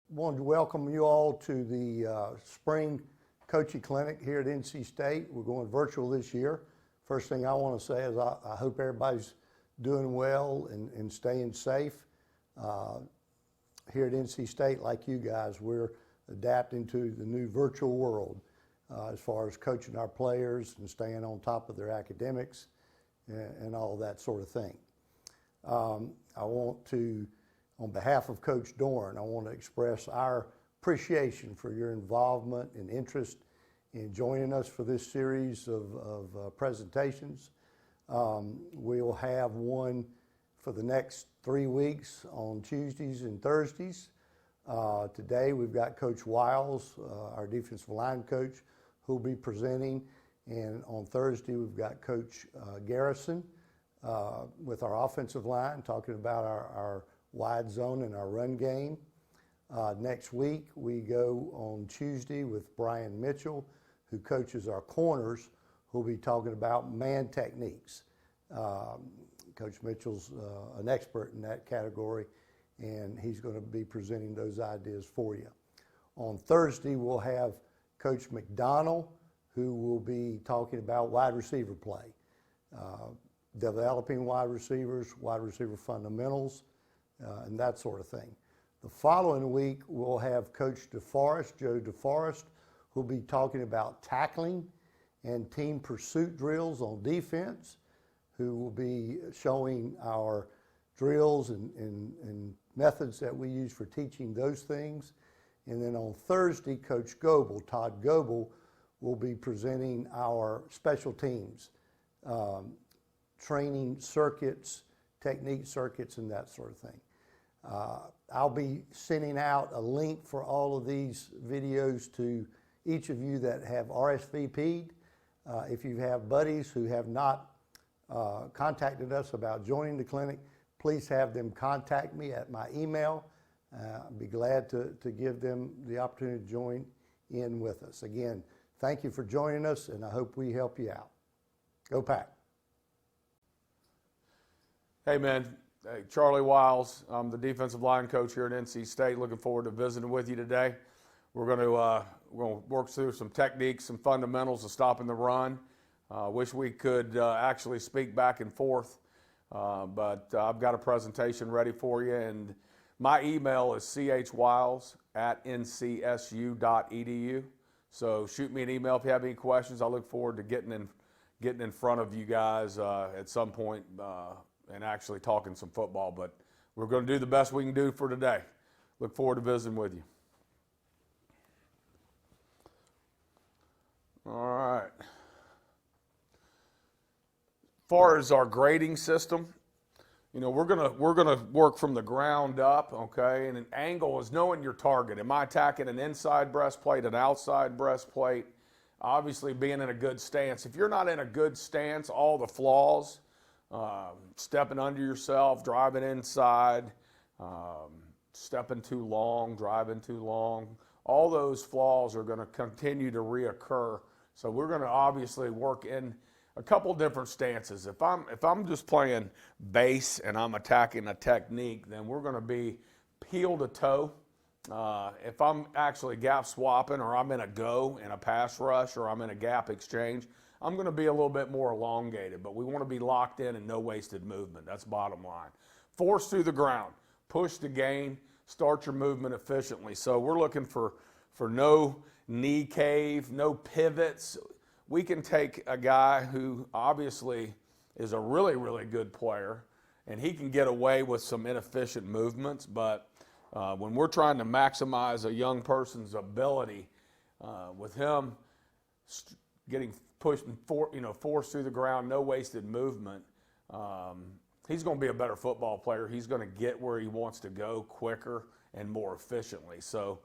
wanted to welcome you all to the spring coaching clinic here at NC State. We're going virtual this year. First thing I want to say is I hope everybody's doing well and staying safe. Here at NC State, like you guys, we're adapting to the new virtual world as far as coaching our players and staying on top of their academics and all that sort of thing. I want to, on behalf of Coach Dorn, I want to express our appreciation for your involvement and interest in joining us for this series of presentations. We'll have one for the next 3 weeks on Tuesdays and Thursdays. Today we've got Coach Wiles, our defensive line coach, who'll be presenting. And on Thursday we've got Coach Garrison with our offensive line, talking about our wide zone and our run game. Next week we go on Tuesday with Brian Mitchell, who coaches our corners, who'll be talking about man techniques. Coach Mitchell's an expert in that category, and he's going to be presenting those ideas for you. On Thursday we'll have Coach McDonald, who will be talking about wide receiver play, developing wide receiver fundamentals, and that sort of thing. The following week, we'll have Coach DeForest, Joe DeForest, who'll be talking about tackling and team pursuit drills on defense, who will be showing our drills and methods that we use for teaching those things. And then on Thursday, Coach Goebel, Todd Goebel, will be presenting our special teams, training circuits, technique circuits, and that sort of thing. I'll be sending out a link for all of these videos to each of you that have RSVP'd. If you have buddies who have not contacted us about joining the clinic, please have them contact me at my email. I'd be glad to give them the opportunity to join in with us. Again, thank you for joining us, and I hope we help you out. Go Pack. Hey, man. Hey, Charley Wiles. I'm the defensive line coach here at NC State. Looking forward to visiting with you today. We're going to work through some techniques, some fundamentals of stopping the run. Wish we could actually speak back and forth, but I've got a presentation ready for you. And my email is chwiles@ncsu.edu. So shoot me an email if you have any questions. I look forward to getting in front of you guys at some point and actually talking some football. But we're going to do the best we can do for today. Look forward to visiting with you. All right. As far as our grading system, you know, we're gonna work from the ground up, okay? And an angle is knowing your target. Am I attacking an inside breastplate, an outside breastplate? Obviously being in a good stance. If you're not in a good stance, all the flaws, stepping under yourself, driving inside, stepping too long, driving too long, all those flaws are going to continue to reoccur. So we're going to obviously work in a couple different stances. If I'm just playing base and I'm attacking a technique, then we're going to be heel to toe. If I'm actually gap swapping, or I'm in a go in a pass rush, or I'm in a gap exchange, I'm going to be a little bit more elongated, but we want to be locked in and no wasted movement. That's bottom line. Force through the ground, push to gain, start your movement efficiently. So we're looking for no knee cave, no pivots. We can take a guy who obviously is a really, really good player, and he can get away with some inefficient movements, but when we're trying to maximize a young person's ability, with him getting pushed and forced through the ground, no wasted movement, he's going to be a better football player. He's going to get where he wants to go quicker and more efficiently. So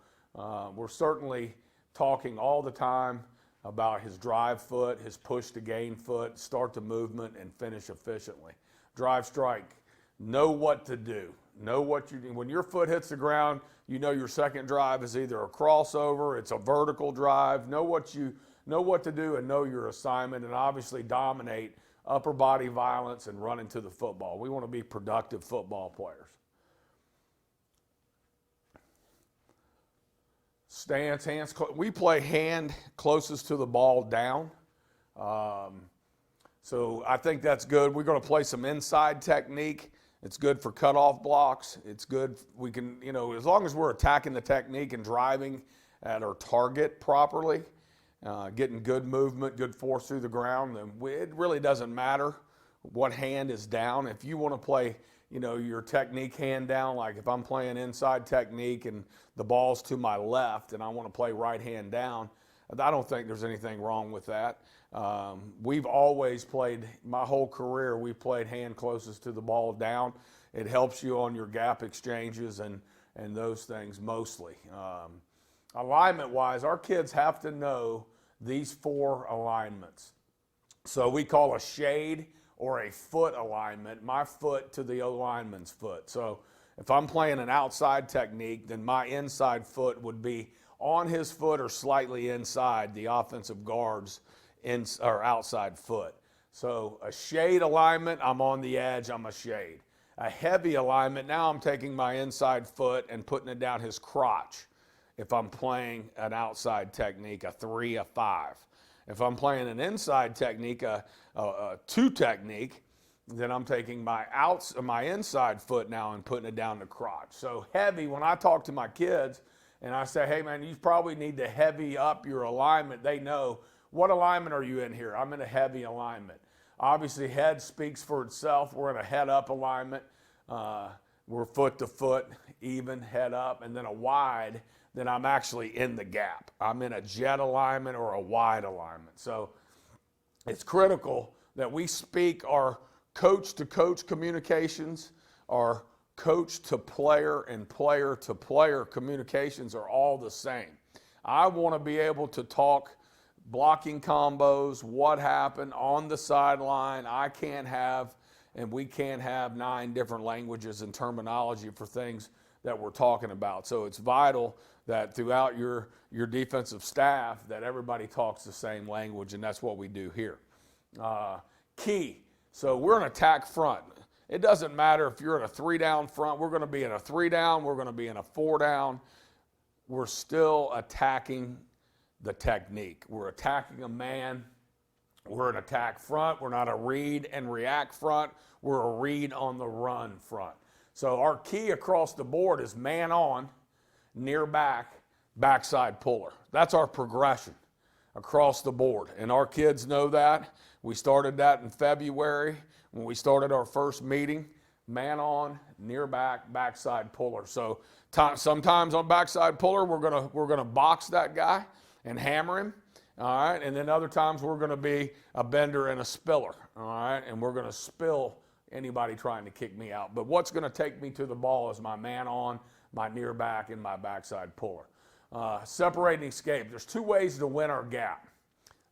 we're certainly talking all the time about his drive foot, his push to gain foot, start the movement, and finish efficiently. Drive strike, know what to do. Know what you do. When your foot hits the ground, you know your second drive is either a crossover, it's a vertical drive. Know what to do and know your assignment, and obviously dominate upper body violence and run into the football. We want to be productive football players. stance, we play hand closest to the ball down. So I think that's good. We're going to play some inside technique. It's good for cutoff blocks. It's good. We can, as long as we're attacking the technique and driving at our target properly, getting good movement, good force through the ground, then it really doesn't matter what hand is down. If you want to play, your technique hand down, like if I'm playing inside technique and the ball's to my left and I want to play right hand down, I don't think there's anything wrong with that. We've always played, my whole career, we played hand closest to the ball down. It helps you on your gap exchanges and those things mostly. Alignment-wise, our kids have to know these 4 alignments. So we call a shade or a foot alignment, my foot to the lineman's foot. So if I'm playing an outside technique, then my inside foot would be on his foot or slightly inside the offensive guard's outside foot. So a shade alignment, I'm on the edge, I'm a shade. A heavy alignment, now I'm taking my inside foot and putting it down his crotch. If I'm playing an outside technique, a 3, a 5. If I'm playing an inside technique, a 2 technique, then I'm taking my inside foot now and putting it down the crotch. So heavy, when I talk to my kids and I say, hey man, you probably need to heavy up your alignment, they know, what alignment are you in here? I'm in a heavy alignment. Obviously, head speaks for itself. We're in a head up alignment. We're foot to foot, even head up, and then a wide, then I'm actually in the gap. I'm in a jet alignment or a wide alignment. So it's critical that we speak our coach-to-coach communications, our coach-to-player and player-to-player communications are all the same. I want to be able to talk blocking combos, what happened on the sideline. I can't have, and we can't have 9 different languages and terminology for things that we're talking about. So it's vital that throughout your defensive staff that everybody talks the same language, and that's what we do here. Key, so we're an attack front. It doesn't matter if you're in a 3-down front. We're going to be in a 3-down. We're going to be in a 4-down. We're still attacking the technique. We're attacking a man. We're an attack front. We're not a read and react front. We're a read on the run front. So our key across the board is man on, near back, backside puller. That's our progression across the board. And our kids know that. We started that in February when we started our first meeting. Man on, near back, backside puller. So sometimes on backside puller, we're gonna box that guy and hammer him, all right? And then other times we're going to be a bender and a spiller, all right? And we're going to spill anybody trying to kick me out. But what's going to take me to the ball is my man on, my near back, and my backside puller. Separating escape. There's 2 ways to win our gap.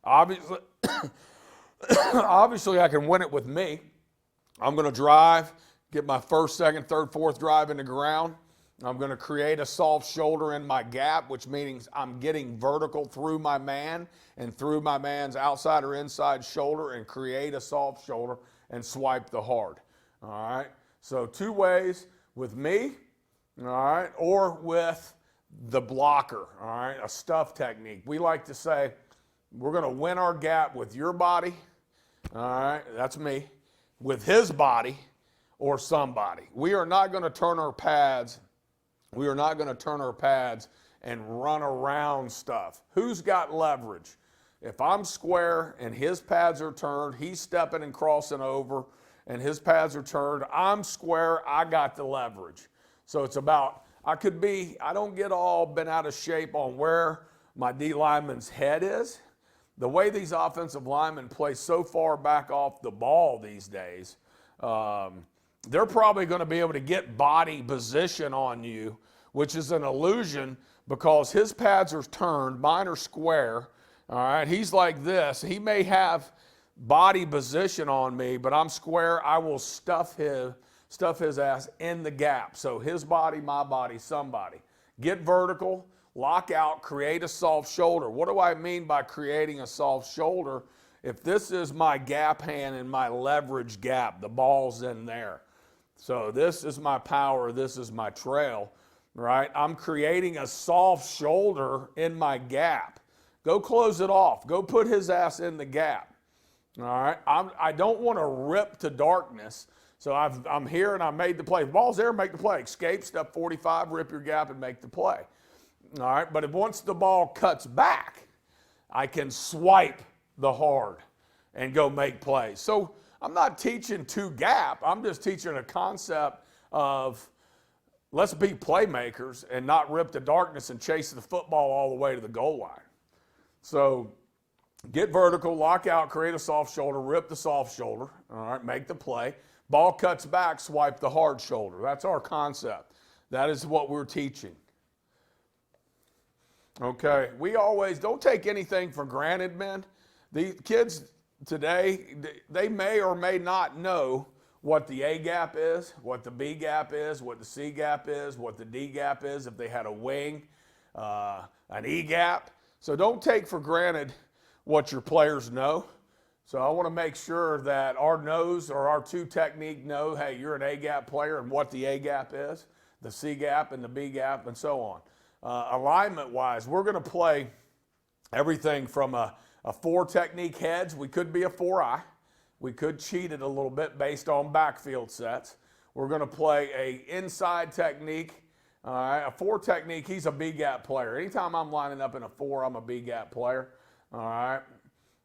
Obviously, obviously I can win it with me. I'm going to drive, get my first, second, third, fourth drive in the ground. I'm going to create a soft shoulder in my gap, which means I'm getting vertical through my man and through my man's outside or inside shoulder and create a soft shoulder and swipe the hard. All right. So 2 ways with me, all right, or with the blocker, all right, a stuff technique. We like to say we're going to win our gap with your body, all right, that's me, with his body or somebody. We are not going to turn our pads. We are not going to turn our pads and run around stuff. Who's got leverage? If I'm square and his pads are turned, he's stepping and crossing over, and his pads are turned, I'm square, I got the leverage. So it's about, I don't get all bent out of shape on where my D lineman's head is. The way these offensive linemen play so far back off the ball these days, they're probably going to be able to get body position on you, which is an illusion because his pads are turned, mine are square, all right? He's like this. He may have body position on me, but I'm square. I will stuff his ass in the gap. So his body, my body, somebody. Get vertical, lock out, create a soft shoulder. What do I mean by creating a soft shoulder? If this is my gap hand and my leverage gap, the ball's in there. So this is my power, this is my trail. right? I'm creating a soft shoulder in my gap. Go close it off. Go put his ass in the gap. All right? I don't want to rip to darkness. So I'm here and I made the play. The ball's there, make the play. Escape, step 45, rip your gap and make the play. All right? But if once the ball cuts back, I can swipe the hard and go make plays. So I'm not teaching two gap. I'm just teaching a concept of let's be playmakers and not rip the darkness and chase the football all the way to the goal line. So get vertical, lock out, create a soft shoulder, rip the soft shoulder, all right, make the play. Ball cuts back, swipe the hard shoulder. That's our concept. That is what we're teaching. Okay, we always, don't take anything for granted, men. The kids today, they may or may not know what the A gap is, what the B gap is, what the C gap is, what the D gap is, if they had a wing, an E gap. So don't take for granted what your players know. So I want to make sure that our nose or our two technique know, hey, you're an A gap player and what the A gap is, the C gap and the B gap and so on. Alignment wise, we're going to play everything from a 4 technique heads. We could be a 4-eye. We could cheat it a little bit based on backfield sets. We're going to play a inside technique. A 4 technique, he's a B-gap player. Anytime I'm lining up in a 4, I'm a B-gap player. All right.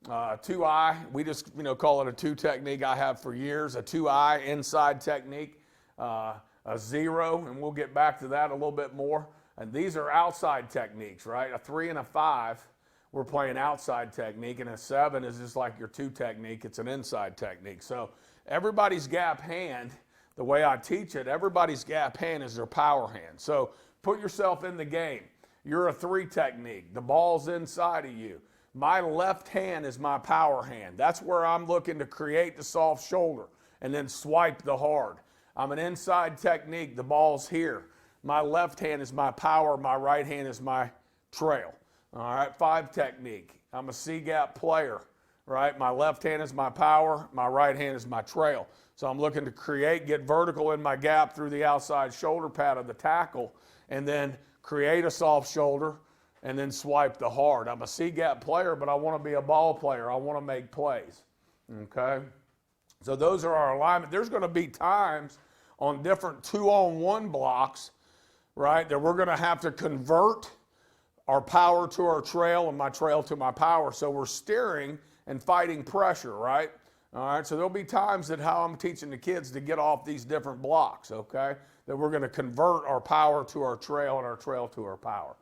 2-eye, we just call it a 2 technique I have for years. A 2-eye inside technique. A 0, and we'll get back to that a little bit more. And these are outside techniques, right? A 3 and a 5, we're playing outside technique, and a 7 is just like your 2 technique. It's an inside technique. So everybody's gap hand, the way I teach it, everybody's gap hand is their power hand. So put yourself in the game. You're a 3 technique. The ball's inside of you. My left hand is my power hand. That's where I'm looking to create the soft shoulder and then swipe the hard. I'm an inside technique. The ball's here. My left hand is my power. My right hand is my trail. All right, 5 technique. I'm a C-gap player, right? My left hand is my power. My right hand is my trail. So I'm looking to create, get vertical in my gap through the outside shoulder pad of the tackle, and then create a soft shoulder, and then swipe the hard. I'm a C-gap player, but I want to be a ball player. I want to make plays, okay? So those are our alignment. There's going to be times on different 2-on-1 blocks, right, that we're going to have to convert our power to our trail and my trail to my power. So we're steering and fighting pressure, right? All right, so there'll be times that how I'm teaching the kids to get off these different blocks, okay, that we're going to convert our power to our trail and our trail to our power.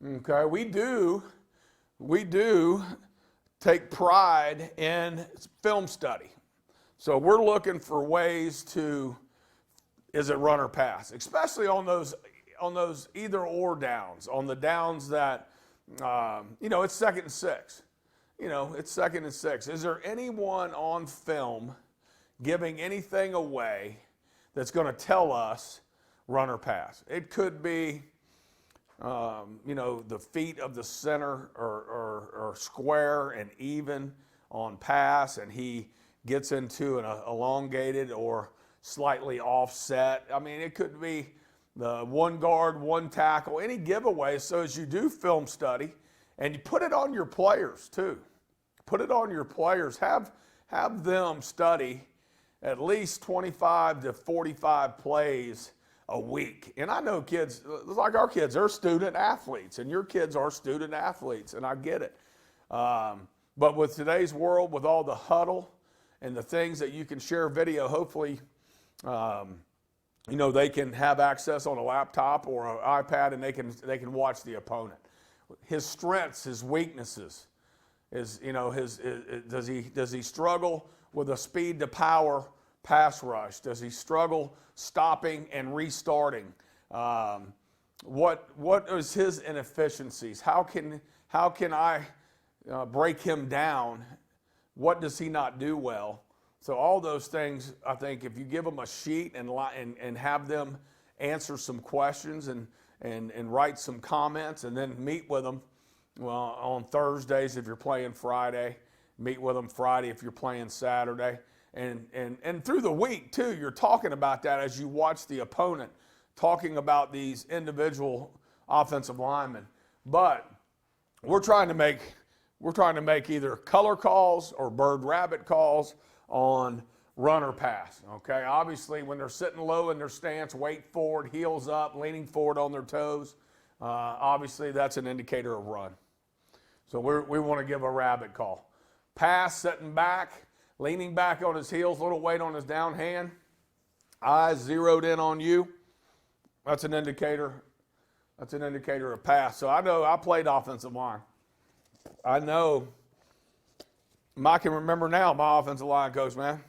Okay, we do take pride in film study. So we're looking for ways to, is it run or pass, especially on those either or downs, on the downs that, it's 2nd and 6. It's 2nd and 6. Is there anyone on film giving anything away that's going to tell us run or pass? It could be, the feet of the center or square and even on pass, and he gets into an elongated or slightly offset. I mean, it could be the 1 guard, 1 tackle, any giveaway. So as you do film study, and you put it on your players too. Put it on your players. Have them study at least 25 to 45 plays a week. And I know kids, like our kids, they're student athletes, and your kids are student athletes, and I get it. But with today's world, with all the huddle and the things that you can share video, hopefully, they can have access on a laptop or an iPad, and they can watch the opponent. His strengths, his weaknesses, does he struggle with a speed to power pass rush? Does he struggle stopping and restarting? What is his inefficiencies? How can I break him down? What does he not do well? So all those things, I think, if you give them a sheet and have them answer some questions and write some comments, and then meet with them, on Thursdays if you're playing Friday, meet with them Friday if you're playing Saturday, And through the week, too, you're talking about that as you watch the opponent, talking about these individual offensive linemen. But we're trying to make either color calls or bird rabbit calls on run or pass, okay? Obviously, when they're sitting low in their stance, weight forward, heels up, leaning forward on their toes, obviously that's an indicator of run. So we want to give a rabbit call. Pass, sitting back, leaning back on his heels, little weight on his down hand, eyes zeroed in on you, that's an indicator. That's an indicator of pass. So I know I played offensive line. I know, I can remember now my offensive line coach, man.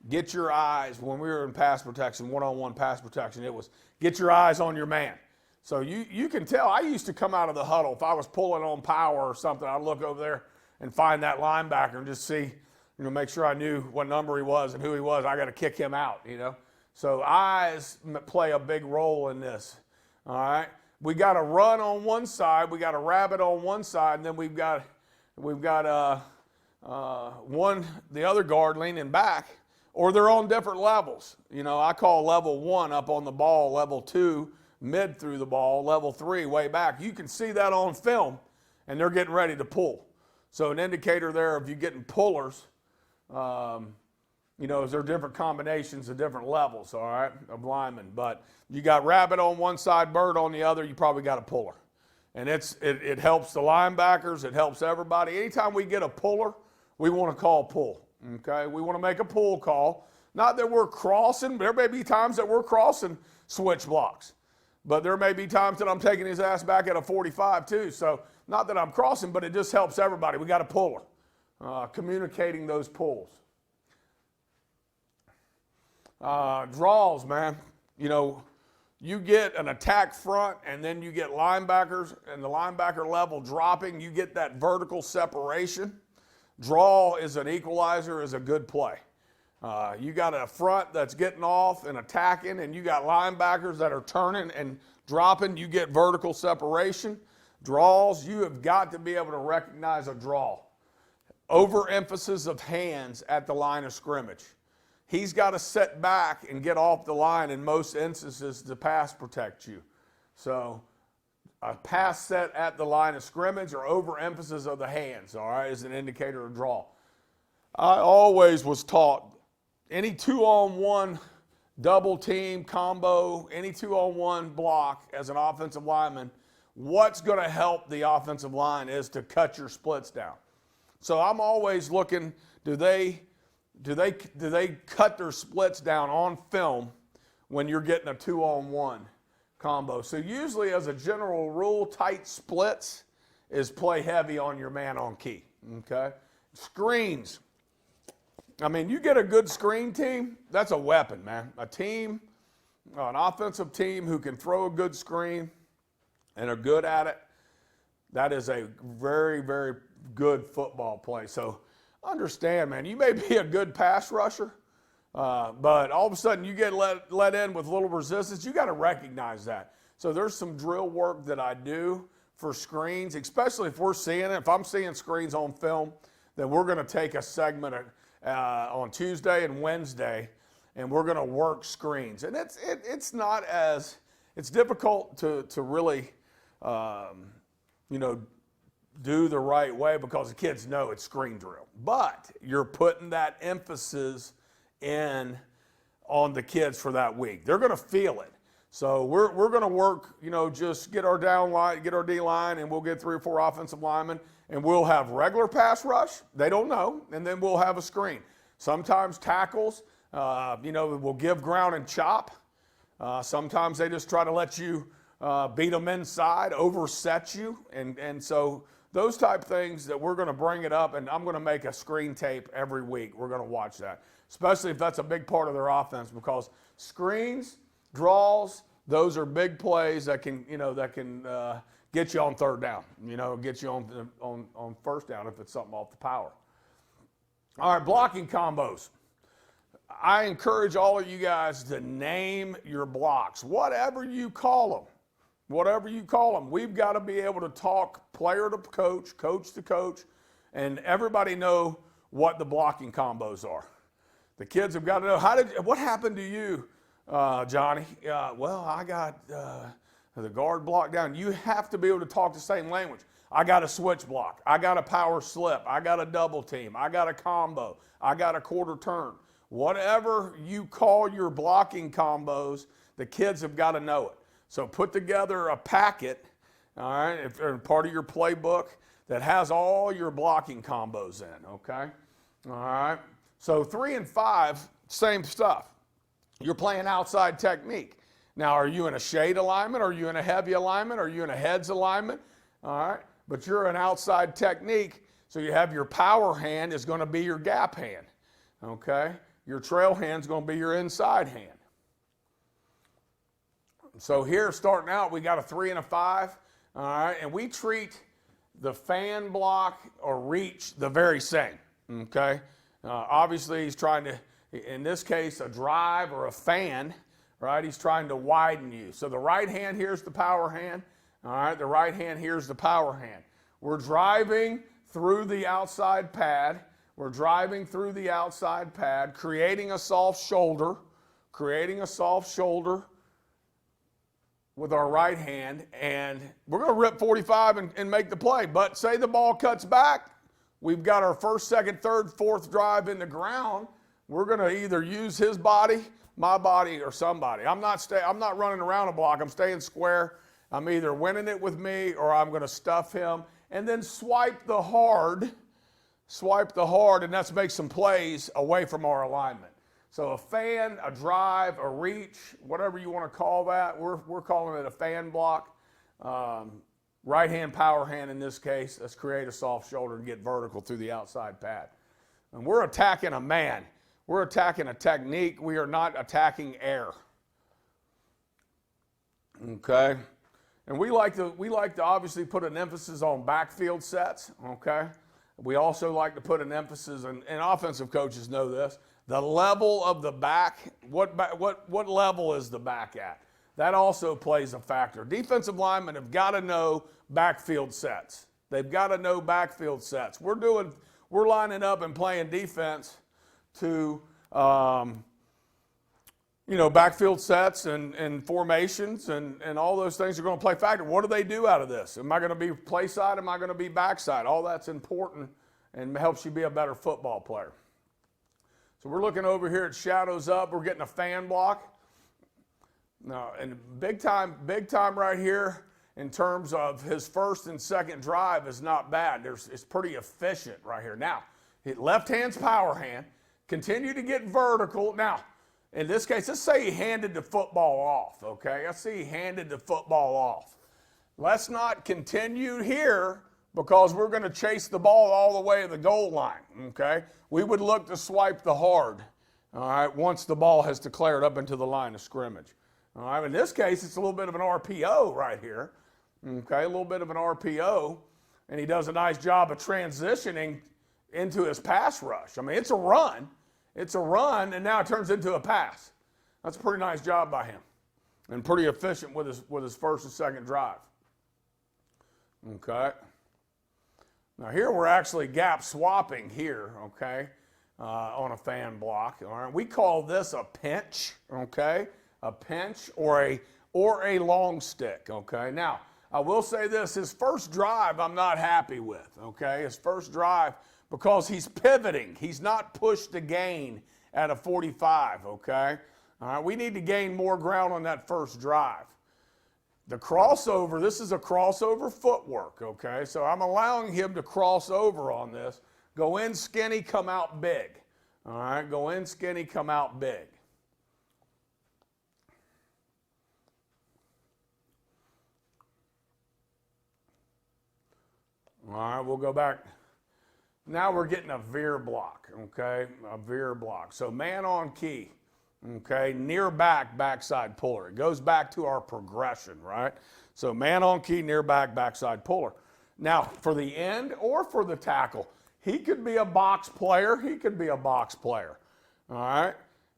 Get your eyes, when we were in pass protection, one-on-one pass protection, it was get your eyes on your man. So you can tell, I used to come out of the huddle. If I was pulling on power or something, I'd look over there and find that linebacker and just see, make sure I knew what number he was and who he was. I got to kick him out, So eyes play a big role in this, all right? We got a run on one side, we got a rabbit on one side, and then we've got the other guard leaning back, or they're on different levels. I call level 1 up on the ball, level 2 mid through the ball, level 3 way back. You can see that on film, and they're getting ready to pull. So an indicator there of you getting pullers, is there different combinations of different levels, all right, of linemen. But you got rabbit on one side, bird on the other, you probably got a puller. And it helps the linebackers, it helps everybody. Anytime we get a puller, we want to call pull, okay? We want to make a pull call. Not that we're crossing, there may be times that we're crossing switch blocks. But there may be times that I'm taking his ass back at a 45 too. So not that I'm crossing, but it just helps everybody. We got a puller, communicating those pulls. Draws, man. You get an attack front and then you get linebackers and the linebacker level dropping. You get that vertical separation. Draw is an equalizer, is a good play. You got a front that's getting off and attacking, and you got linebackers that are turning and dropping. You get vertical separation. Draws, you have got to be able to recognize a draw. Overemphasis of hands at the line of scrimmage. He's got to sit back and get off the line in most instances to pass protect you. So a pass set at the line of scrimmage or overemphasis of the hands, all right, is an indicator of draw. I always was taught any 2-on-1 double team combo, any 2-on-1 block as an offensive lineman, what's going to help the offensive line is to cut your splits down. So I'm always looking, do they cut their splits down on film when you're getting a 2-on-1 combo? So usually as a general rule, tight splits is play heavy on your man on key, okay? Screens. I mean, you get a good screen team, that's a weapon, man. A team, an offensive team who can throw a good screen and are good at it, that is a very, very good football play. So understand, man, you may be a good pass rusher, but all of a sudden you get let in with little resistance. You got to recognize that. So there's some drill work that I do for screens, especially if we're seeing it. If I'm seeing screens on film, then we're going to take a segment on Tuesday and Wednesday, and we're going to work screens. And it's not as, it's difficult to really, do the right way because the kids know it's screen drill. But you're putting that emphasis in on the kids for that week. They're going to feel it. So we're going to work, just get our down line, get our D line, and we'll get 3 or 4 offensive linemen, and we'll have regular pass rush. They don't know, and then we'll have a screen. Sometimes tackles, we'll give ground and chop. Sometimes they just try to let you beat them inside, overset you, and so those type things that we're going to bring it up, and I'm going to make a screen tape every week. We're going to watch that, especially if that's a big part of their offense, because screens, draws, those are big plays that can, get you on third down, get you on first down if it's something off the power. All right, blocking combos. I encourage all of you guys to name your blocks, whatever you call them. Whatever you call them, we've got to be able to talk player to coach, coach to coach, and everybody know what the blocking combos are. The kids have got to know, what happened to you, Johnny? Well, I got the guard block down. You have to be able to talk the same language. I got a switch block. I got a power slip. I got a double team. I got a combo. I got a quarter turn. Whatever you call your blocking combos, the kids have got to know it. So put together a packet, all right, if part of your playbook that has all your blocking combos in, okay? All right. So 3 and 5, same stuff. You're playing outside technique. Now, are you in a shade alignment? Are you in a heavy alignment? Are you in a heads alignment? All right. But you're an outside technique, so you have your power hand is going to be your gap hand, okay? Your trail hand is going to be your inside hand. So here, starting out, we got a 3 and a 5, all right? And we treat the fan block or reach the very same, okay? Obviously, he's trying to, in this case, a drive or a fan, right? He's trying to widen you. So the right hand here's the power hand. All right, the right hand here's the power hand. We're driving through the outside pad. We're driving through the outside pad, creating a soft shoulder with our right hand, and we're going to rip 45 and make the play. But say the ball cuts back, we've got our first, second, third, fourth drive in the ground. We're going to either use his body, my body, or somebody. I'm not running around a block. I'm staying square. I'm either winning it with me or I'm going to stuff him and then swipe the hard, and let's make some plays away from our alignment. So a fan, a drive, a reach, whatever you want to call that, we're calling it a fan block. Right hand, power hand in this case. Let's create a soft shoulder and get vertical through the outside pad. And we're attacking a man. We're attacking a technique. We are not attacking air. Okay? And we like to obviously put an emphasis on backfield sets, okay? We also like to put an emphasis, and offensive coaches know this, the level of the back, what level is the back at? That also plays a factor. Defensive linemen have got to know backfield sets. They've got to know backfield sets. We're lining up and playing defense to backfield sets and formations and all those things are going to play factor. What do they do out of this? Am I going to be play side? Am I going to be backside? All that's important and helps you be a better football player. So we're looking over here at shadows up. We're getting a fan block. Now, and big time right here in terms of his first and second drive is not bad. It's pretty efficient right here. Now, left hand's power hand. Continue to get vertical. Now, in this case, let's say he handed the football off, okay? Let's say he handed the football off. Let's not continue here because we're going to chase the ball all the way to the goal line, okay? We would look to swipe the hard, all right, once the ball has declared up into the line of scrimmage. All right, in this case, it's a little bit of an RPO right here, okay? A little bit of an RPO, and he does a nice job of transitioning into his pass rush. I mean, it's a run. It's a run, and now it turns into a pass. That's a pretty nice job by him and pretty efficient with his first and second drive. Okay. Now here we're actually gap swapping here, okay, on a fan block. All right. We call this a pinch, okay, a pinch or a long stick, okay. Now, I will say this, his first drive I'm not happy with, okay, his first drive, because he's pivoting. He's not pushed to gain at a 45, okay? All right, we need to gain more ground on that first drive. The crossover, this is a crossover footwork, okay? So I'm allowing him to cross over on this. Go in skinny, come out big. All right, go in skinny, come out big. All right, we'll go back. Now we're getting a veer block, okay? A veer block. So man on key, okay? Near back, backside puller. It goes back to our progression, right? So man on key, near back, backside puller. Now, for the end or for the tackle, he could be a box player. He could be a box player, all right?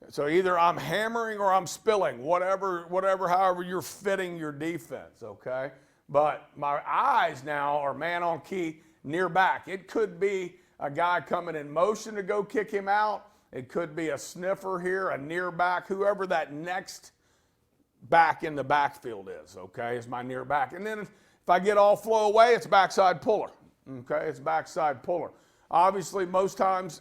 So either I'm hammering or I'm spilling, however you're fitting your defense, okay? But my eyes now are man on key, near back. It could be a guy coming in motion to go kick him out. It could be a sniffer here, a near back, whoever that next back in the backfield is, okay, is my near back. And then if I get all flow away, it's backside puller, okay, it's backside puller. Obviously, most times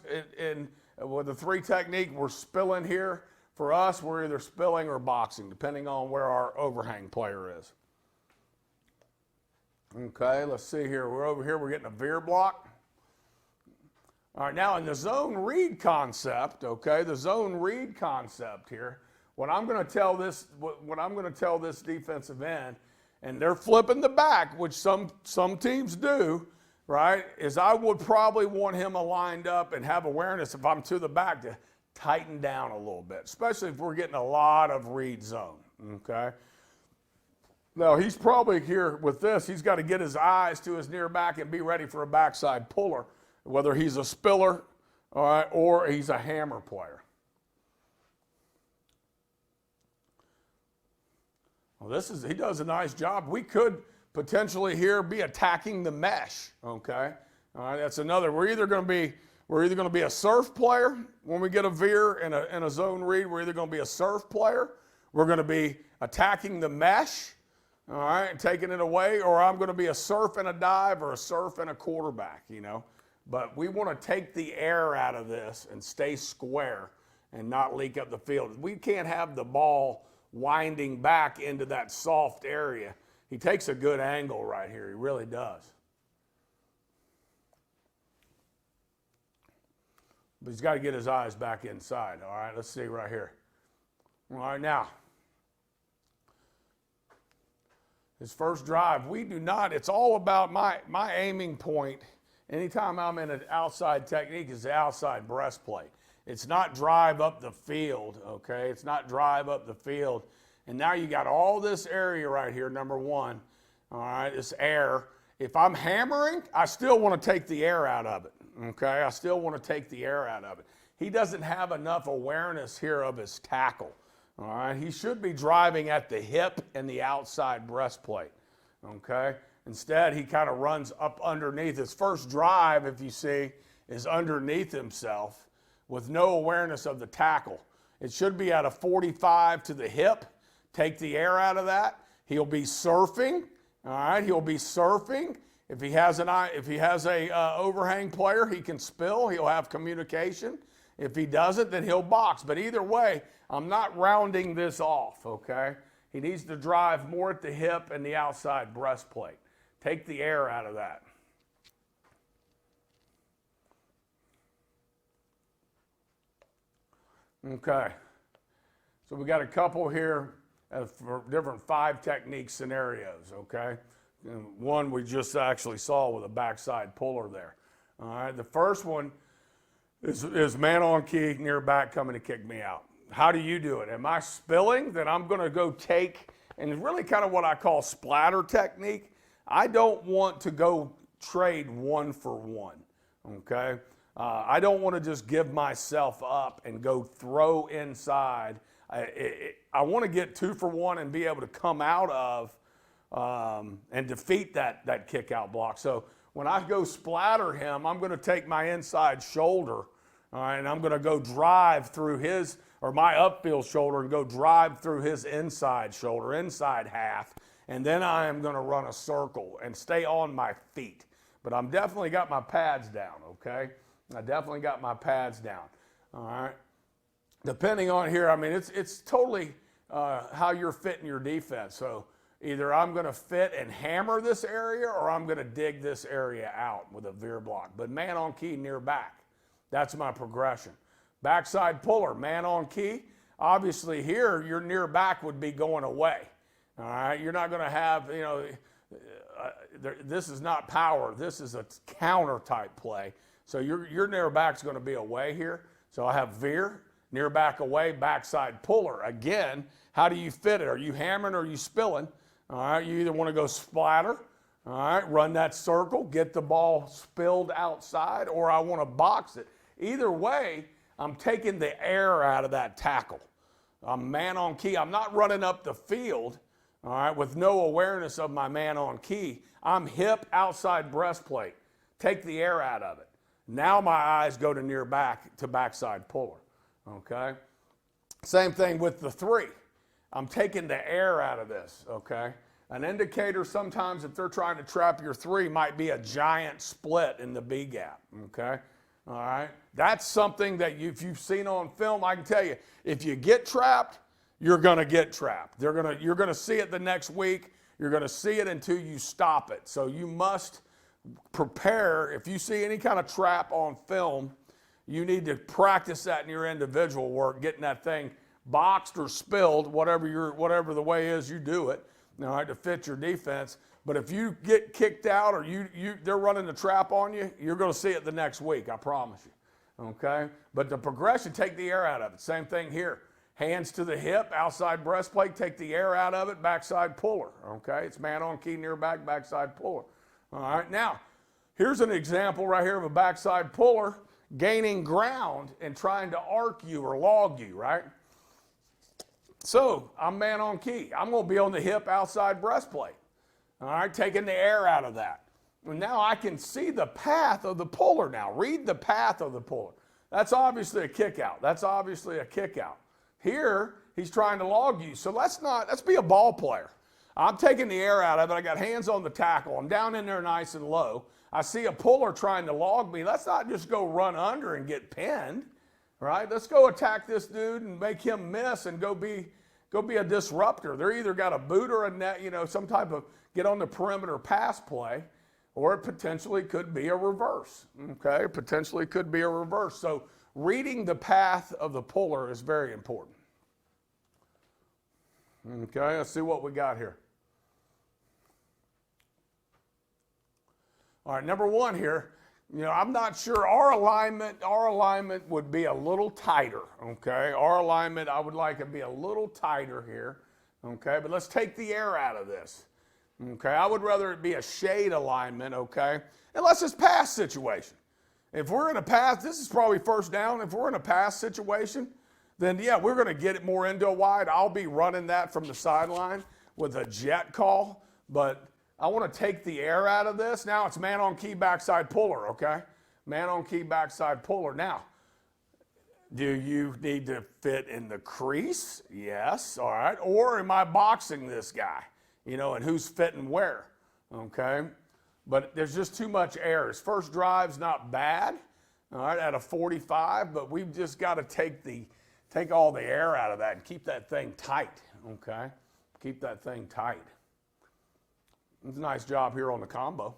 with the 3 technique, we're spilling here. For us, we're either spilling or boxing, depending on where our overhang player is. Okay, let's see here. We're over here, we're getting a veer block. All right, now in the zone read concept, okay, the zone read concept here, what I'm going to tell this defensive end, and they're flipping the back, which some teams do, right, is I would probably want him aligned up and have awareness if I'm to the back to tighten down a little bit, especially if we're getting a lot of read zone, okay? Now, he's probably here with this, he's got to get his eyes to his near back and be ready for a backside puller, whether he's a spiller, all right, or he's a hammer player. Well, he does a nice job. We could potentially here be attacking the mesh, okay? All right, that's another. We're either going to be a surf player when we get a veer and a zone read. We're either going to be a surf player, we're going to be attacking the mesh, all right, and taking it away, or I'm going to be a surf and a dive or a surf and a quarterback, you know. But we want to take the air out of this and stay square and not leak up the field. We can't have the ball winding back into that soft area. He takes a good angle right here. He really does. But he's got to get his eyes back inside. All right, let's see right here. All right, now, his first drive, we do not, it's all about my aiming point. Anytime I'm in an outside technique is the outside breastplate. It's not drive up the field, okay? It's not drive up the field. And now you got all this area right here, number one, all right, this air. If I'm hammering, I still want to take the air out of it, okay? I still want to take the air out of it. He doesn't have enough awareness here of his tackle, all right? He should be driving at the hip and the outside breastplate, okay? Instead, he kind of runs up underneath. His first drive, if you see, is underneath himself with no awareness of the tackle. It should be at a 45 to the hip. Take the air out of that. He'll be surfing. All right, he'll be surfing. If he has a overhang player, he can spill. He'll have communication. If he doesn't, then he'll box. But either way, I'm not rounding this off, okay? He needs to drive more at the hip and the outside breastplate. Take the air out of that. Okay. So we got a couple here for different 5 technique scenarios, okay? And one we just actually saw with a backside puller there. All right, the first one is man on key, near back coming to kick me out. How do you do it? Am I spilling? Then I'm going to go take, and really kind of what I call splatter technique. I don't want to go trade 1 for 1, okay? I don't want to just give myself up and go throw inside. I want to get 2 for 1 and be able to come out of and defeat that kick out block. So when I go splatter him, I'm going to take my inside shoulder, all right, and I'm going to go drive through his, or my upfield shoulder, and go drive through his inside shoulder, inside half. And then I am going to run a circle and stay on my feet. But I'm definitely got my pads down, okay? I definitely got my pads down, all right? Depending on here, I mean, it's totally how you're fitting your defense. So either I'm going to fit and hammer this area or I'm going to dig this area out with a veer block. But man on key, near back. That's my progression. Backside puller, man on key. Obviously here, your near back would be going away. All right, you're not going to have, you know, this is not power. This is a counter type play. So your near back's going to be away here. So I have veer, near back away, backside puller. Again, how do you fit it? Are you hammering or are you spilling? All right, you either want to go splatter, all right, run that circle, get the ball spilled outside, or I want to box it. Either way, I'm taking the air out of that tackle. I'm man on key. I'm not running up the field, all right, with no awareness of my man on key. I'm hip, outside breastplate. Take the air out of it. Now my eyes go to near back to backside puller, okay? Same thing with the 3. I'm taking the air out of this, okay? An indicator sometimes if they're trying to trap your 3 might be a giant split in the B gap, okay? All right? That's something that if you've seen on film, I can tell you, if you get trapped, you're going to get trapped. You're going to see it the next week. You're going to see it until you stop it. So you must prepare. If you see any kind of trap on film, you need to practice that in your individual work, getting that thing boxed or spilled, whatever the way is you do it, all right, to fit your defense. But if you get kicked out or they're running the trap on you, you're going to see it the next week, I promise you, okay? But the progression, take the air out of it. Same thing here. Hands to the hip, outside breastplate, take the air out of it, backside puller, okay? It's man on key, near back, backside puller. All right, now, here's an example right here of a backside puller gaining ground and trying to arc you or log you, right? So, I'm man on key. I'm going to be on the hip, outside breastplate. All right, taking the air out of that. And now I can see the path of the puller now. Read the path of the puller. That's obviously a kick out. That's obviously a kick out. Here, he's trying to log you. So let's be a ball player. I'm taking the air out of it. I got hands on the tackle. I'm down in there nice and low. I see a puller trying to log me. Let's not just go run under and get pinned, right? Let's go attack this dude and make him miss and go be a disruptor. They're either got a boot or a net, some type of get on the perimeter pass play, or it potentially could be a reverse, okay? Potentially could be a reverse. So reading the path of the puller is very important. Okay, let's see what we got here. All right, number 1 here, I'm not sure our alignment would be a little tighter, okay? Our alignment, I would like it to be a little tighter here, okay? But let's take the air out of this, okay? I would rather it be a shade alignment, okay? Unless it's pass situation. If we're in a pass, this is probably first down. If we're in a pass situation, then yeah, we're going to get it more into a wide. I'll be running that from the sideline with a jet call, but I want to take the air out of this. Now it's man on key backside puller, okay? Man on key backside puller. Now, do you need to fit in the crease? Yes, all right. Or am I boxing this guy? And who's fitting where, okay? But there's just too much air. His first drive's not bad, all right, at a 45, but we've just got to take all the air out of that and keep that thing tight, okay? Keep that thing tight. It's a nice job here on the combo.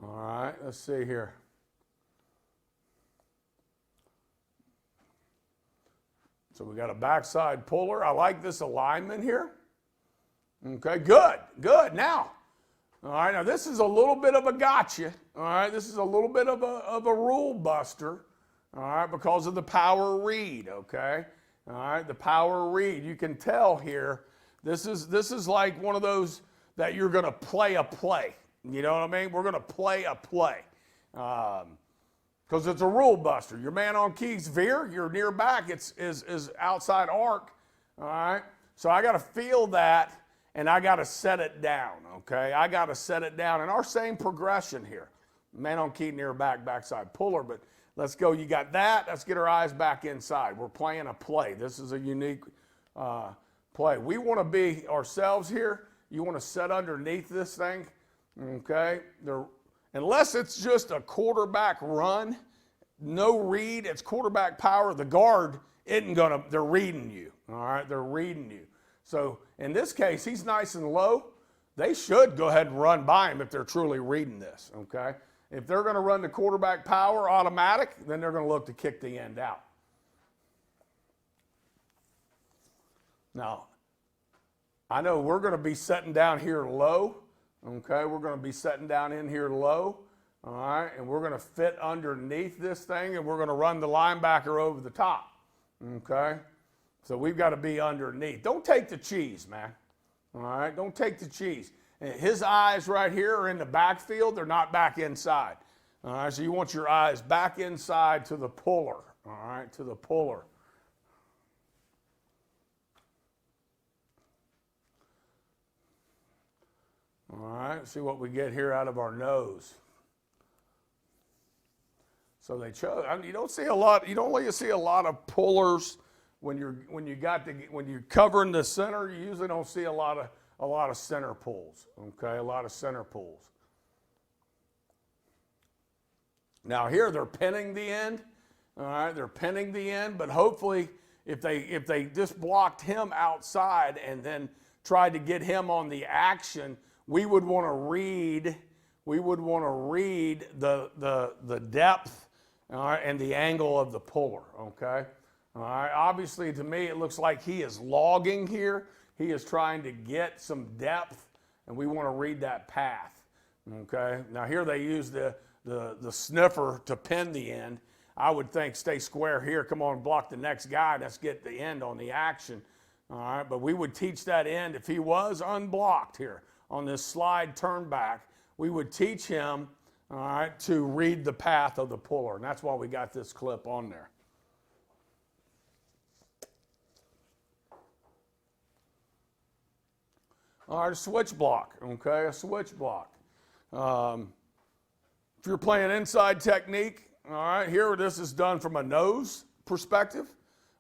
All right, let's see here. So we got a backside puller. I like this alignment here. Okay, good. Now, all right, now this is a little bit of a gotcha. All right, this is a little bit of a rule buster. All right, because of the power read, okay? All right, the power read. You can tell here, this is like one of those that you're going to play a play. You know what I mean? We're going to play a play. Because it's a rule buster. Your man on keys veer, your near back is outside arc. All right? So I got to feel that, and I got to set it down, okay? I got to set it down. And our same progression here. Man on key, near back, backside puller, but let's go. You got that. Let's get our eyes back inside. We're playing a play. This is a unique play. We want to be ourselves here. You want to set underneath this thing, okay? Unless it's just a quarterback run, no read, it's quarterback power. The guard isn't going to, they're reading you, all right? They're reading you. So in this case, he's nice and low. They should go ahead and run by him if they're truly reading this, okay? If they're going to run the quarterback power automatic, then they're going to look to kick the end out. Now, I know we're going to be setting down here low, okay? We're going to be setting down in here low, all right? And we're going to fit underneath this thing, and we're going to run the linebacker over the top, okay? So we've got to be underneath. Don't take the cheese, man, all right? Don't take the cheese. His eyes right here are in the backfield. They're not back inside. All right, so you want your eyes back inside to the puller. All right, to the puller. All right, see what we get here out of our nose. So they chose. I mean, you don't see a lot. You don't really see a lot of pullers when you're covering the center. You usually don't see a lot of center pulls. Okay, a lot of center pulls. Now here they're pinning the end. All right, they're pinning the end, but hopefully if they just blocked him outside and then tried to get him on the action, we would want to read the depth, all right, and the angle of the puller, okay? All right, obviously to me it looks like he is logging here. He is trying to get some depth, and we want to read that path, okay? Now here they use the sniffer to pin the end. I would think stay square here, come on, block the next guy, let's get the end on the action, all right? But we would teach that end if he was unblocked here on this slide turn back. We would teach him, all right, to read the path of the puller, and that's why we got this clip on there. All right, a switch block, okay, a switch block. If you're playing inside technique, all right, here this is done from a nose perspective,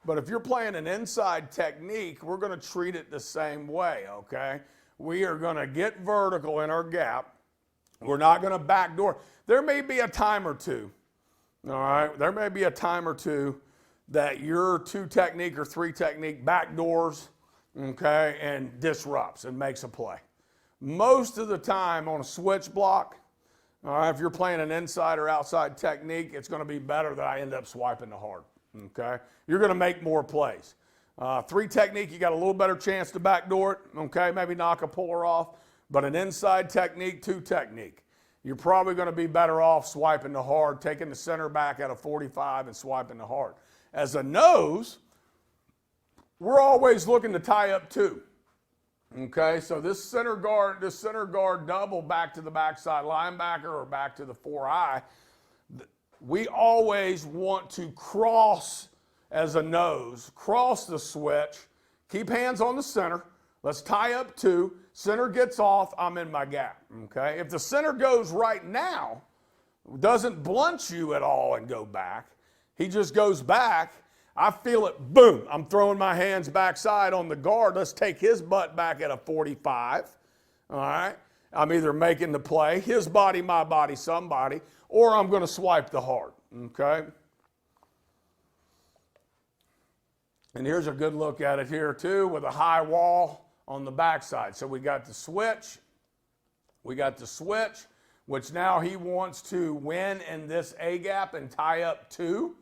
but if you're playing an inside technique, we're going to treat it the same way, okay? We are going to get vertical in our gap. We're not going to backdoor. There may be a time or two, all right? There may be a time or two that your 2 technique or 3 technique backdoors, okay, and disrupts and makes a play. Most of the time on a switch block, all right, if you're playing an inside or outside technique, it's going to be better that I end up swiping the hard, okay? You're going to make more plays. 3 technique, you got a little better chance to backdoor it, okay? Maybe knock a puller off. But an inside technique, 2 technique, you're probably going to be better off swiping the hard, taking the center back at a 45 and swiping the hard. As a nose, we're always looking to tie up 2. Okay, so this center guard double back to the backside linebacker or back to the 4-eye, we always want to cross as a nose, cross the switch, keep hands on the center, let's tie up 2, center gets off, I'm in my gap, okay? If the center goes right now, doesn't blunt you at all and go back, he just goes back, I feel it, boom, I'm throwing my hands backside on the guard. Let's take his butt back at a 45, all right? I'm either making the play, his body, my body, somebody, or I'm going to swipe the hard, okay? And here's a good look at it here too with a high wall on the backside. So we got the switch, which now he wants to win in this A-gap and tie up 2.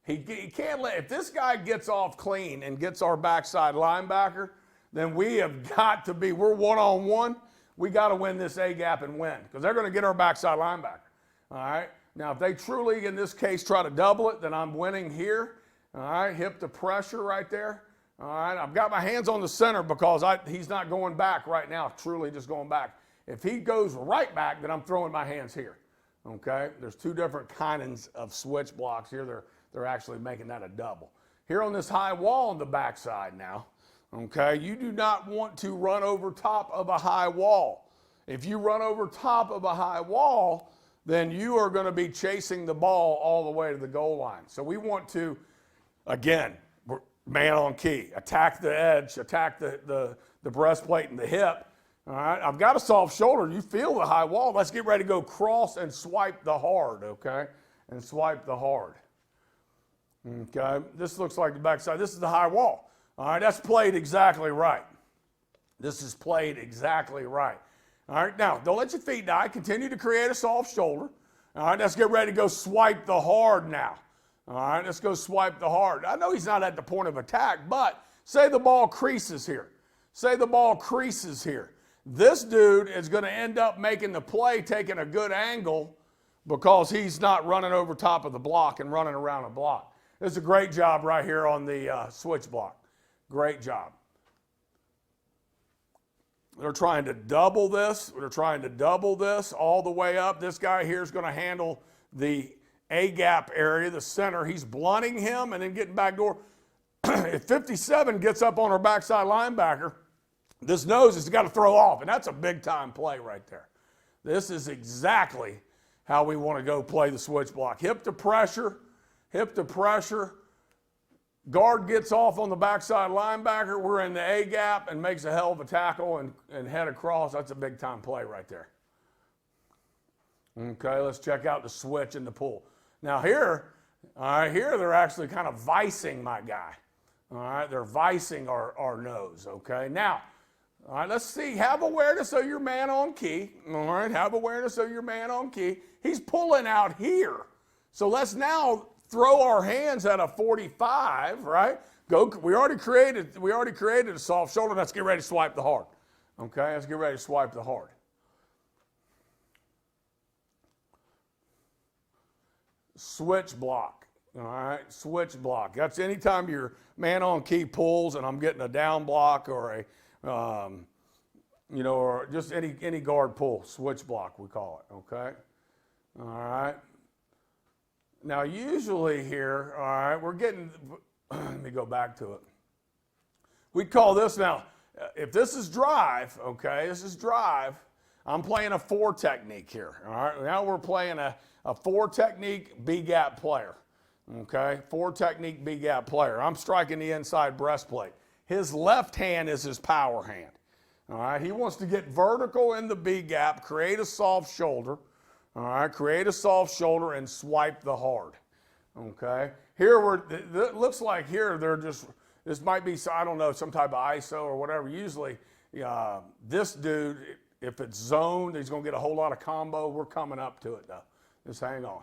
He can't let, if this guy gets off clean and gets our backside linebacker, then we have got to be, we're one-on-one, we got to win this A-gap and win because they're going to get our backside linebacker, all right? Now, if they truly, in this case, try to double it, then I'm winning here, all right? Hip to pressure right there, all right? I've got my hands on the center because he's not going back right now, truly just going back. If he goes right back, then I'm throwing my hands here, okay? There's 2 different kinds of switch blocks here. They're actually making that a double. Here on this high wall on the backside now, okay, you do not want to run over top of a high wall. If you run over top of a high wall, then you are going to be chasing the ball all the way to the goal line. So we want to, again, man on key, attack the edge, attack the breastplate and the hip. All right, I've got a soft shoulder. You feel the high wall. Let's get ready to go cross and swipe the hard, okay, and swipe the hard. Okay, this looks like the backside. This is the high wall. All right, that's played exactly right. This is played exactly right. All right, now, don't let your feet die. Continue to create a soft shoulder. All right, let's get ready to go swipe the hard now. All right, let's go swipe the hard. I know he's not at the point of attack, but say the ball creases here. Say the ball creases here. This dude is going to end up making the play, taking a good angle because he's not running over top of the block and running around a block. This is a great job right here on the switch block. Great job. They're trying to double this. They're trying to double this all the way up. This guy here is going to handle the A-gap area, the center. He's blunting him and then getting back door. If 57 gets up on our backside linebacker, This nose has got to throw off, and that's a big-time play right there. This is exactly how we want to go play the switch block. Hip to pressure, guard gets off on the backside linebacker. We're in the A gap and makes a hell of a tackle and head across. That's a big-time play right there. Okay, let's check out the switch and the pull. Now here, all right, here they're actually kind of vicing my guy. All right, they're vicing our nose, okay? Now, all right, let's see. Have awareness of your man on key. All right, have awareness of your man on key. He's pulling out here. So let's now throw our hands at a 45, right? We already created a soft shoulder. Let's get ready to swipe the hard. Okay, let's get ready to swipe the hard. Switch block. All right, switch block. That's anytime your man on key pulls and I'm getting a down block or or just any guard pull, switch block we call it, okay? All right. Now usually here, all right, we're getting, let me go back to it. We call this now, if this is drive, okay, this is drive, I'm playing a 4 technique here, all right? Now we're playing a 4 technique B-gap player. Okay, 4 technique B-gap player. I'm striking the inside breastplate. His left hand is his power hand. All right, he wants to get vertical in the B-gap, create a soft shoulder. All right, create a soft shoulder and swipe the hard. Okay, here it looks like here they're just, this might be, I don't know, some type of ISO or whatever. Usually this dude, if it's zoned, he's going to get a whole lot of combo. We're coming up to it though. Just hang on.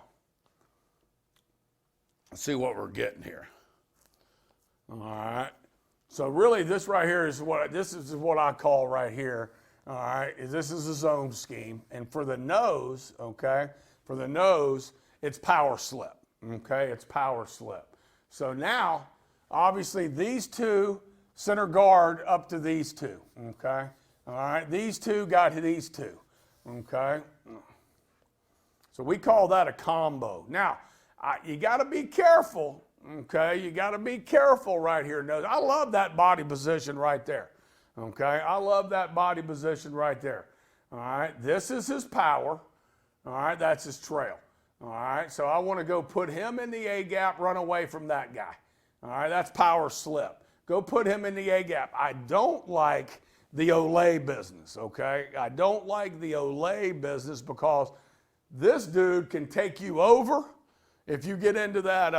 Let's see what we're getting here. All right. So really this right here is what I call right here. All right. This is a zone scheme. And for the nose, okay, it's power slip. Okay, it's power slip. So now, obviously these two, center guard up to these two. Okay. All right. These two got these two. Okay. So we call that a combo. Now, you got to be careful, okay? You got to be careful right here. I love that body position right there, okay? I love that body position right there, all right? This is his power, all right? That's his trail, all right? So I want to go put him in the A gap, run away from that guy, all right? That's power slip. Go put him in the A gap. I don't like the Olay business, okay? I don't like the Olay business because this dude can take you over. If you get into that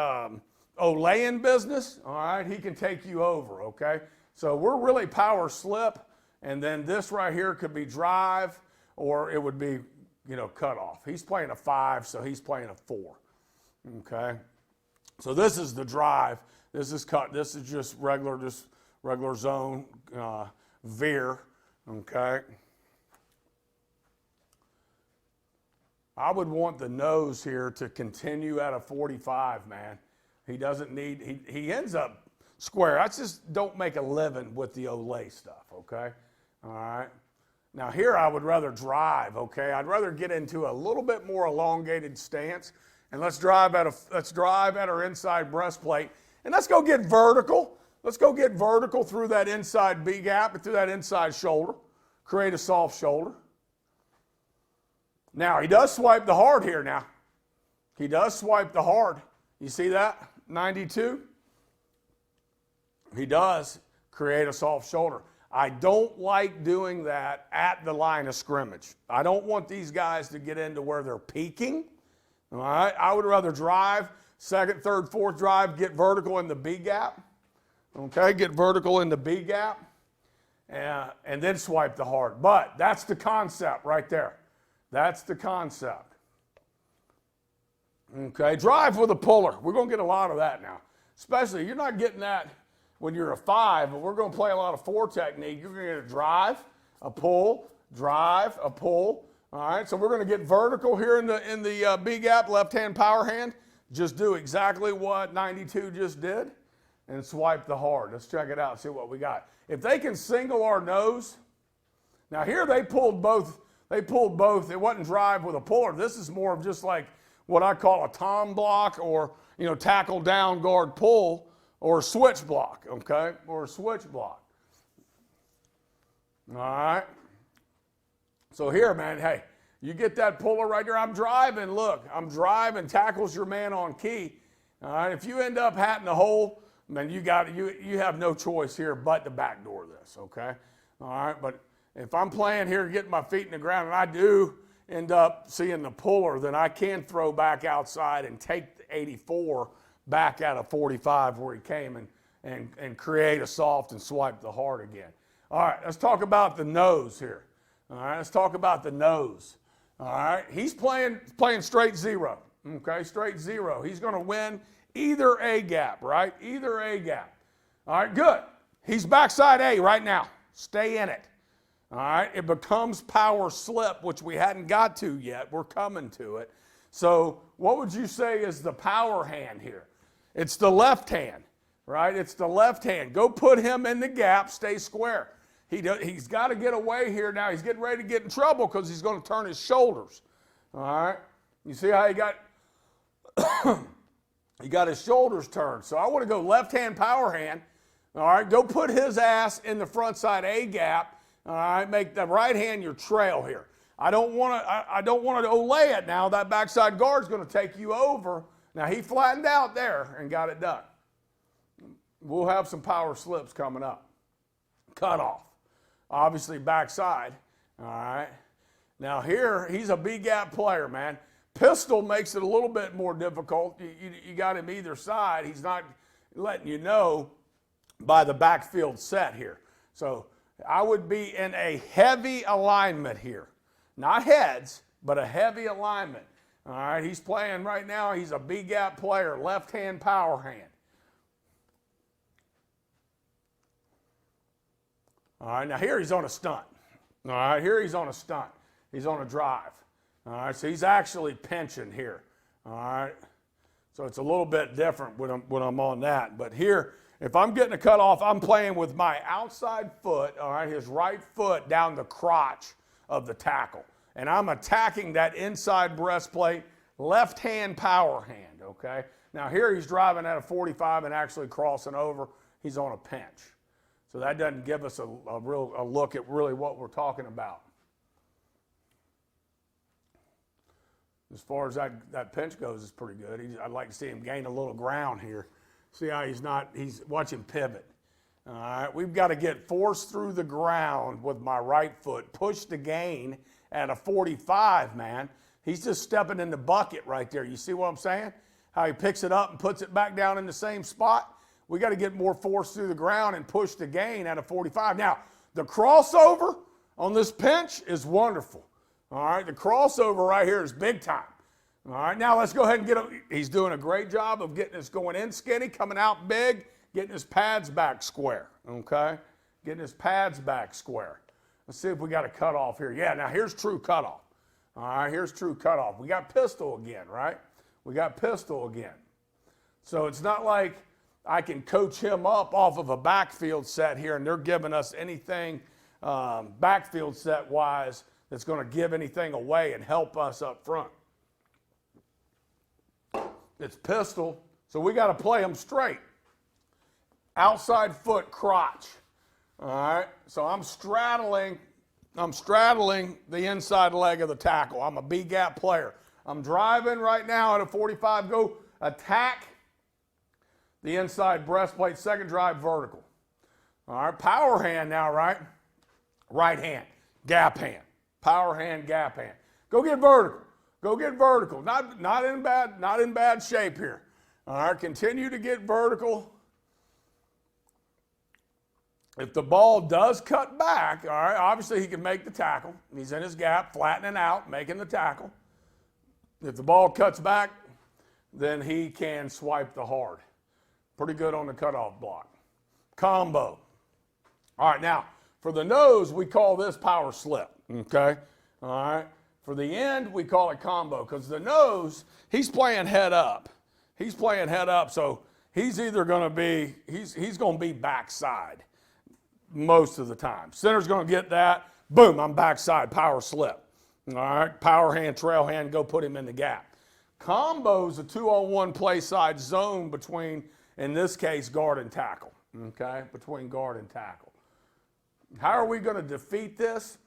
Olayin business, all right, he can take you over, okay? So we're really power slip, and then this right here could be drive, or it would be, cut off. He's playing a 5, so he's playing a 4, okay? So this is the drive. This is cut. This is just regular zone veer, okay? I would want the nose here to continue at a 45, man. He doesn't need, he ends up square. I just don't make a living with the Olay stuff, okay? All right. Now here I would rather drive, okay? I'd rather get into a little bit more elongated stance, and let's drive at our inside breastplate, and let's go get vertical. Let's go get vertical through that inside B gap and through that inside shoulder. Create a soft shoulder. Now, he does swipe the hard here now. He does swipe the hard. You see that? 92. He does create a soft shoulder. I don't like doing that at the line of scrimmage. I don't want these guys to get into where they're peaking. All right? I would rather drive, second, third, fourth drive, get vertical in the B gap. Okay? Get vertical in the B gap. And then swipe the hard. But that's the concept right there. That's the concept. Okay, drive with a puller. We're going to get a lot of that now. Especially, you're not getting that when you're a 5, but we're going to play a lot of 4 technique. You're going to get a drive, a pull, drive, a pull. All right, so we're going to get vertical here in the B gap, left-hand power hand. Just do exactly what 92 just did and swipe the hard. Let's check it out, see what we got. If they can single our nose, now here they pulled both. It wasn't drive with a puller. This is more of just like what I call a tom block or, tackle down guard pull or switch block, okay? Or a switch block. All right. So here, man, hey, you get that puller right there. I'm driving. Look, I'm driving. Tackles your man on key. All right. If you end up hatting the hole, man, you have no choice here but to backdoor this. Okay. All right. But if I'm playing here, getting my feet in the ground, and I do end up seeing the puller, then I can throw back outside and take the 84 back out of 45 where he came and create a soft and swipe the hard again. All right, let's talk about the nose here. All right, let's talk about the nose. All right, he's playing straight zero. Okay, straight zero. He's going to win either A gap, right? Either A gap. All right, good. He's backside A right now. Stay in it. All right, it becomes power slip, which we hadn't got to yet. We're coming to it. So what would you say is the power hand here? It's the left hand, right? It's the left hand. Go put him in the gap, stay square. He's got to get away here now. He's getting ready to get in trouble because he's going to turn his shoulders. All right, you see how he got he got his shoulders turned. So I want to go left hand power hand. All right, go put his ass in the front side A gap. All right, make the right hand your trail here. I don't want to olay it now. That backside guard's going to take you over. Now he flattened out there and got it done. We'll have some power slips coming up. Cut off. Obviously backside. All right. Now here, he's a B-gap player, man. Pistol makes it a little bit more difficult. You got him either side. He's not letting you know by the backfield set here. So I would be in a heavy alignment here. Not heads, but a heavy alignment. All right, he's playing right now. He's a B-gap player, left-hand power hand. All right, now here he's on a stunt. All right, here he's on a stunt. He's on a drive. All right, so he's actually pinching here. All right, so it's a little bit different when I'm on that. But here, if I'm getting a cutoff, I'm playing with my outside foot, all right, his right foot down the crotch of the tackle. And I'm attacking that inside breastplate, left-hand power hand, okay? Now here he's driving at a 45 and actually crossing over. He's on a pinch. So that doesn't give us a look at really what we're talking about. As far as that pinch goes, it's pretty good. I'd like to see him gain a little ground here. See how watch him pivot. All right, we've got to get force through the ground with my right foot, push the gain at a 45, man. He's just stepping in the bucket right there. You see what I'm saying? How he picks it up and puts it back down in the same spot. We got to get more force through the ground and push the gain at a 45. Now, the crossover on this pinch is wonderful. All right, the crossover right here is big time. All right, now let's go ahead and get him. He's doing a great job of getting us going in skinny, coming out big, getting his pads back square, okay? Getting his pads back square. Let's see if we got a cutoff here. Yeah, now here's true cutoff. All right, here's true cutoff. We got pistol again, right? We got pistol again. So it's not like I can coach him up off of a backfield set here and they're giving us anything backfield set-wise that's going to give anything away and help us up front. It's pistol, so we got to play him straight. Outside foot crotch. All right, so I'm straddling the inside leg of the tackle. I'm a B-gap player. I'm driving right now at a 45. Go attack the inside breastplate, second drive vertical. All right, power hand now, right? Right hand, gap hand. Power hand, gap hand. Go get vertical. Go get vertical. Not in bad shape here. All right, continue to get vertical. If the ball does cut back, all right, obviously he can make the tackle. He's in his gap, flattening out, making the tackle. If the ball cuts back, then he can swipe the hard. Pretty good on the cutoff block. Combo. All right, now, for the nose, we call this power slip, okay? All right. For the end, we call it combo because the nose, he's playing head up. He's playing head up, so he's either going to be, he's going to be backside most of the time. Center's going to get that. Boom, I'm backside, power slip. All right, power hand, trail hand, go put him in the gap. Combo's a 2-on-1 play side zone between, in this case, guard and tackle. Okay, between guard and tackle. How are we going to defeat this?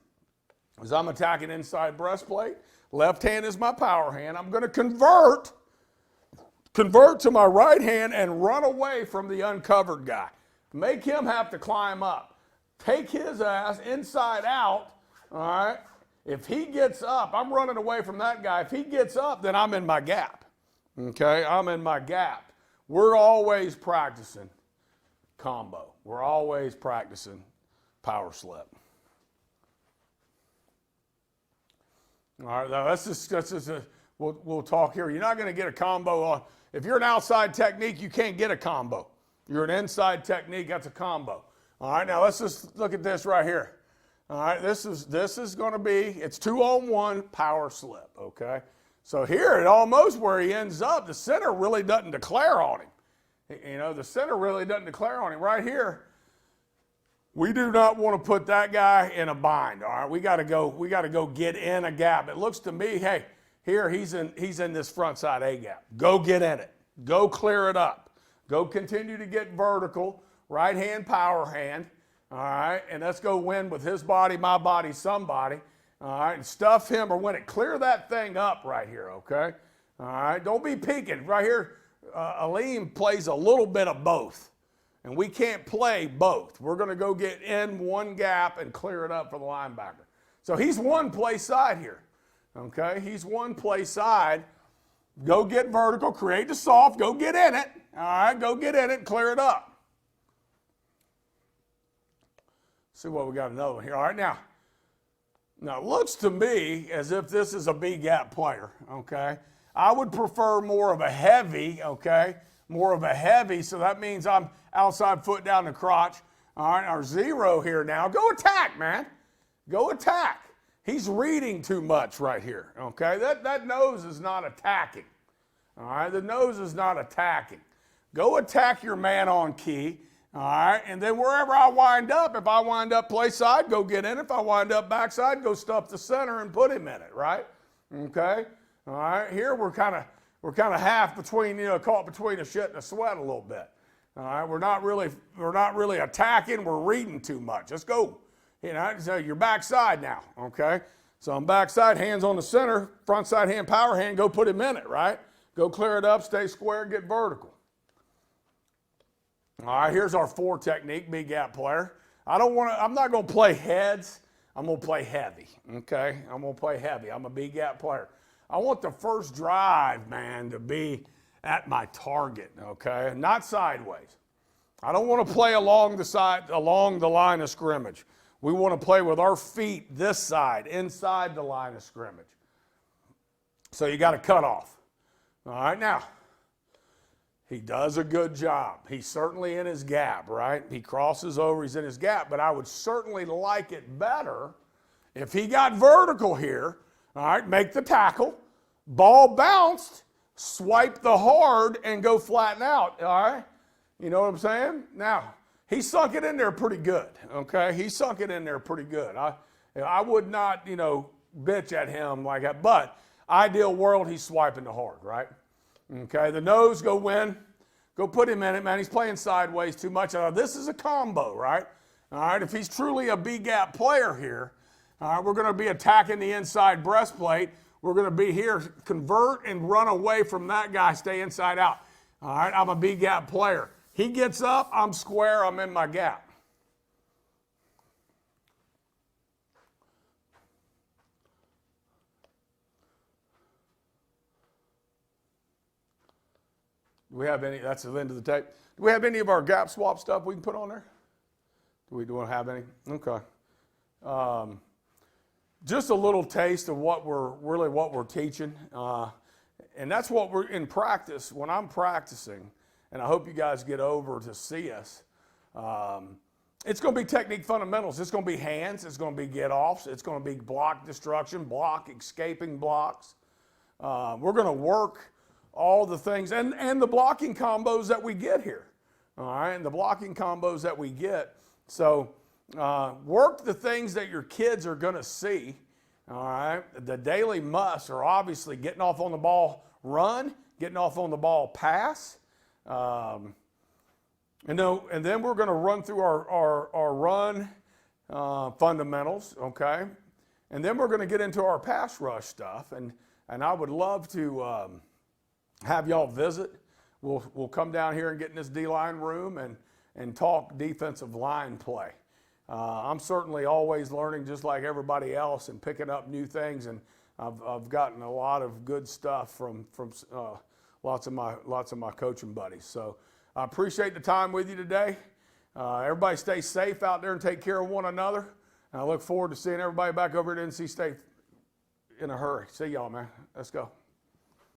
As I'm attacking inside breastplate, left hand is my power hand. I'm going to convert to my right hand and run away from the uncovered guy. Make him have to climb up. Take his ass inside out, all right? If he gets up, I'm running away from that guy. If he gets up, then I'm in my gap, okay? I'm in my gap. We're always practicing combo. We're always practicing power slip. All right, now we'll talk here. You're not going to get a combo on. If you're an outside technique, you can't get a combo. You're an inside technique, that's a combo. All right, now let's just look at this right here. All right, this is going to be, it's 2-on-1 power slip, okay? So here, it almost where he ends up, the center really doesn't declare on him. You know, the center really doesn't declare on him. Right here, we do not want to put that guy in a bind, all right? We got to go get in a gap. It looks to me, hey, here he's in this front side A gap. Go get in it. Go clear it up. Go continue to get vertical, right hand, power hand, all right? And let's go win with his body, my body, somebody, all right? And stuff him or win it. Clear that thing up right here, okay? All right? Don't be peeking. Right here, Aleem plays a little bit of both. And we can't play both. We're going to go get in one gap and clear it up for the linebacker. So he's one play side here, okay? He's one play side. Go get vertical, create the soft, go get in it. All right, go get in it and clear it up. See what we got another one here. All right, now it looks to me as if this is a B-gap player, okay? I would prefer more of a heavy, okay? More of a heavy, so that means I'm outside foot down the crotch. All right, our 0 here now. Go attack, man. Go attack. He's reading too much right here, okay? That nose is not attacking, all right? The nose is not attacking. Go attack your man on key, all right? And then wherever I wind up, if I wind up play side, go get in it. If I wind up backside, go stuff the center and put him in it, right? Okay? All right, here we're kind of half between, caught between a shit and a sweat a little bit. All right, we're not really attacking, we're reading too much. Let's go. So you're backside now, okay? So I'm backside, hands on the center, front side hand, power hand, go put him in it, right? Go clear it up, stay square, get vertical. All right, here's our 4 technique, big gap player. I'm not going to play heads. I'm going to play heavy, okay? I'm going to play heavy. I'm a big gap player. I want the first drive, man, to be at my target, okay? Not sideways. I don't want to play along the line of scrimmage. We want to play with our feet this side, inside the line of scrimmage. So you got to cut off. All right, now, he does a good job. He's certainly in his gap, right? He crosses over, he's in his gap, but I would certainly like it better if he got vertical here, all right, make the tackle, ball bounced, swipe the hard, and go flatten out, all right? You know what I'm saying? Now, he sunk it in there pretty good, okay? He sunk it in there pretty good. I would not, bitch at him like that, but ideal world, he's swiping the hard, right? Okay, the nose, go win. Go put him in it, man. He's playing sideways too much. This is a combo, right? All right, if he's truly a B-gap player here, all right, we're going to be attacking the inside breastplate. We're going to be here, convert and run away from that guy, stay inside out. All right, I'm a B-gap player. He gets up, I'm square, I'm in my gap. Do we have any, that's the end of the tape. Do we have any of our gap swap stuff we can put on there? Do we want to have any? Okay. Just a little taste of what we're teaching. And that's what we're in practice. When I'm practicing, and I hope you guys get over to see us, it's going to be technique fundamentals. It's going to be hands. It's going to be get-offs. It's going to be block destruction, block escaping blocks. We're going to work all the things, and the blocking combos that we get here, all right, and the blocking combos that we get. So work the things that your kids are going to see, all right. The daily musts are obviously getting off on the ball run, getting off on the ball pass, and then we're going to run through our run fundamentals, okay? And then we're going to get into our pass rush stuff, and I would love to have y'all visit. We'll come down here and get in this D-line room and talk defensive line play. I'm certainly always learning just like everybody else and picking up new things, and I've gotten a lot of good stuff from lots of my coaching buddies. So I appreciate the time with you today. Everybody stay safe out there and take care of one another. And I look forward to seeing everybody back over at NC State in a hurry. See y'all, man. Let's go.